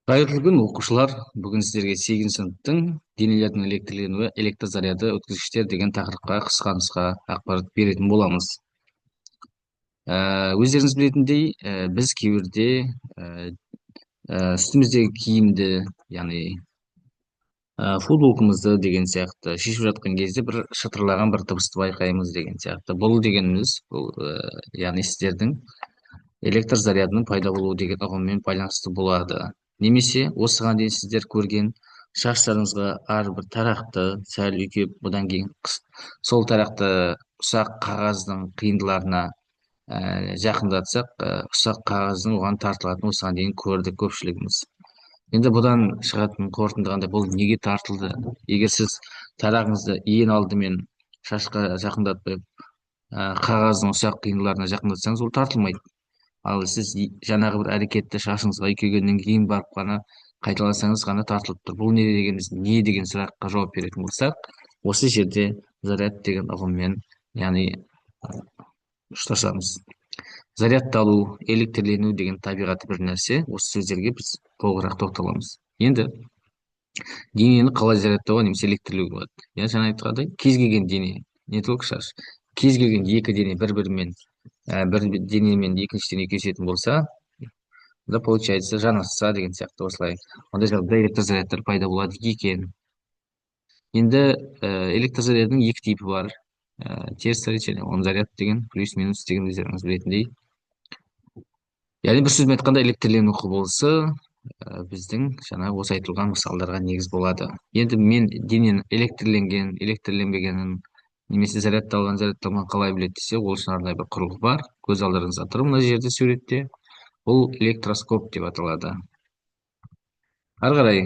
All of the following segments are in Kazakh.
Қайырлы күн оқушылар. Бүгін сіздерге 8 сыныптың денелердің электрленуі, электр заряды, өткізгіштер деген тақырыпқа қысқа нұсқа ақпарат беретін боламыз. Өздеріңіз білетіндей, біз кейбірде үстіміздегі киімді, яғни футболкамызды деген сияқты шешіп жатқан кезде бір шытырлаған бір дыбысты байқаймыз деген сияқты. Бұл дегеніміз, бұл яғни сіздердің электр зарядының пайда болуы деген ұғыммен байланысты болады. Немесе осыған дейін сіздер көрген шаштарыңызға әрбір тарақты сәл үйкеп, бұдан кейін сол тарақты ұсақ қағаздың қиындыларына жақындатсақ, ұсақ қағаздың оған тартылатынын осыған дейін көрдік көпшілігіміз. Енді бұдан шығатын қорытынды қандай? Бұл неге тартылды? Егер сіз тарағыңызды ең алдымен шашқа жақындатпай, қағаздың ұсақ қиындыларына жақындатсаңыз, ол тартылмайды. Ал сіз жаңағы бір әрекетті шашыңызға үйкегеннен кейін барып қана қайталасаңыз ғана тартылып тұр. Бұл не дегеніміз, не деген сұраққа жауап беретін болсақ, осы жерде заряд деген ұғыммен, яғни ұштасамыз. Зарядталу, электрлену деген табиғаты бір нәрсе. Осы сөздерге біз толығырақ тоқталамыз. Енді денені қалай зарядтауға немесе электрлеуге болады? Я жаңа айтқандай, кез келген дене, не только шаш, кез келген екі дене бір-бірімен бір денемен екінші дене кесетін болса, да получается жанасса деген сияқты осылай. Ондай жағдайда электр зарядтар пайда болады екен. Енді электр зарядының екі типі бар. Теріс заряд және оң заряд деген, плюс-минус деген өздеріңіз білетіндей. Яғни бір сөзбен айтқанда электрлену құбылысы біздің жаңа осы айтылған мысалдарға негіз болады. Енді мен дененің электрленген, электрленбегенін немесе зарядталған, зарядталмаған қалай біледі десе, ол үшін арнайы бір құрылғы бар. Көз алдарыңызда тұр мына жерде суретте. Бұл электроскоп деп аталады. Ары қарай,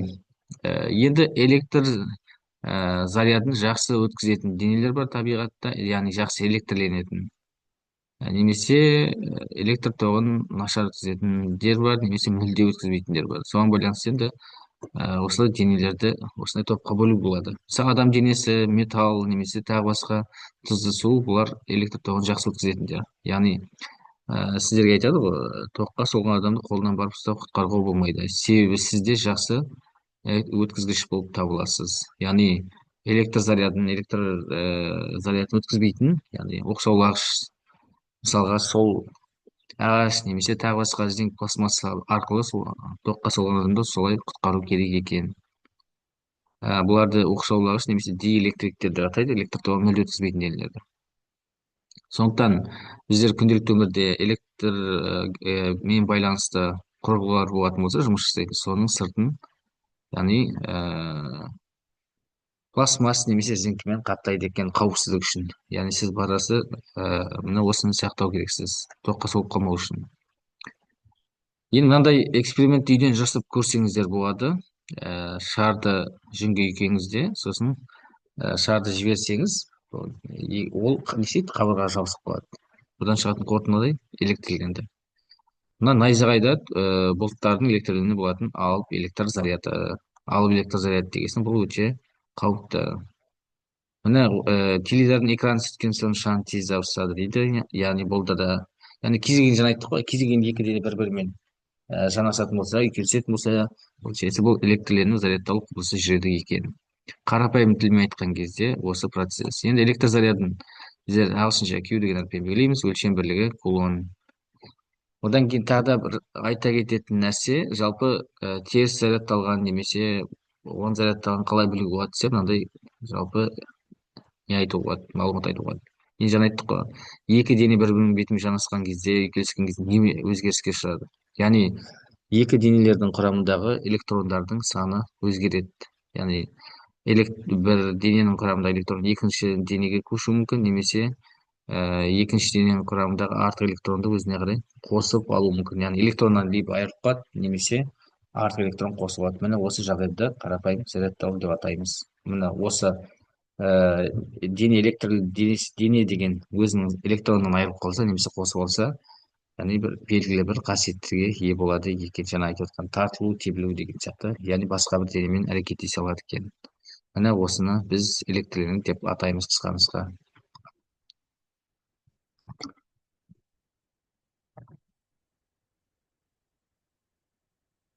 енді электр зарядын жақсы өткізетін денелер бар табиғатта, яғни жақсы электрленетін. Немесе электр тоғын нашар өткізетіндер бар, немесе мүлде өткізбейтіндер бар. Соған байланысты енді осылай денелерді осындай топқа бөлуге болады. Мысалы, адам денесі, металл немесе тағы басқа тұзды су, бұлар электр тоғын жақсы өткізетіндер. Яғни сіздерге айтады ғой, тоққа соғылған адамды қолынан барып ұстап құтқаруға болмайды. Себебі сізде жақсы өткізгіш болып табыласыз. Яғни электр зарядын өткізбейтін, яғни оқшаулағыш, мысалға сол ағаш немесе тағы басқа зинк пластмасса арқылы сол тоққа соғылған адамды солай құтқару керек екен. Бұларды оқшаулағыш немесе диэлектриктер деп атайды, электр тоғын мүлде өткізбейтін денелерді. Сондықтан біздер күнделікті өмірде мен байланысты құрылғылар болатын болса, жұмыс жасайтын, соның сыртын, яғни пластмасс немесе зинкімен қаптайды екен қауіпсіздік үшін. Яғни сіз барасы мына осыны сақтау керексіз, тоққа соғып қалмау үшін. Енді мынандай экспериментті үйден жасап көрсеңіздер болады. Шарды жүнге үйкеңізде, сосын шарды жіберсеңіз, ол не істейді, қабырғаға жабысып қалады. Бұдан шығатын қорытындыдай электрленді. Мына найзағайда бұлттардың электрленуі болатын алып электр заряды. Алып электр заряды дегесін, бұл өте қауіпті. Мына теледидардың экраны сүрткен соң шаң тез ауысады дейді. Яғни бұл да, яғни кез келген жаңа айттық қой, кез келген екі дене бір-бірімен жанасатын болса, үйкелісетін болса, получается бұл электрлену зарядталу құбылысы жүреді екен. Қарапайым тілмен айтқан кезде осы процесс. Енді электр зарядын біздер ағылшынша Q деген әріппен белгілейміз, өлшем бірлігі кулон. Одан кейін тағы да бір айта кететін нәрсе, жалпы теріс зарядталған немесе оң зарядталған қалай білуге болады десе, мынандай жалпы не айтуға болады, мағлұмат айтуға болады. Енді жаңа айттық қой, екі дене бір-бірінің бетімен жанасқан кезде, үйкеліскен кезде не өзгеріске ұшырады? Яғни екі денелердің құрамындағы электрондардың саны өзгереді. Яғни бір дененің құрамындағы электрон екінші денеге көшуі мүмкін, немесе екінші дененің құрамындағы артық электронды өзіне қарай қосып алу мүмкін. Яғни электроннан либо айырылып қалады, немесе артық электрон қосылады. Міне осы жағдайды қарапайым зарядталу деп атаймыз. Міне осы дене деген өзінің электронынан айырылып қалса немесе қосып алса, яғни бір белгілі бір қасиеттерге ие болады екен. Жаңа айтып отқан тартылу, тебілу деген сияқты, яғни басқа бір денемен әрекеттесе алады екен. Міне осыны біз электрлену деп атаймыз қысқа нұсқа.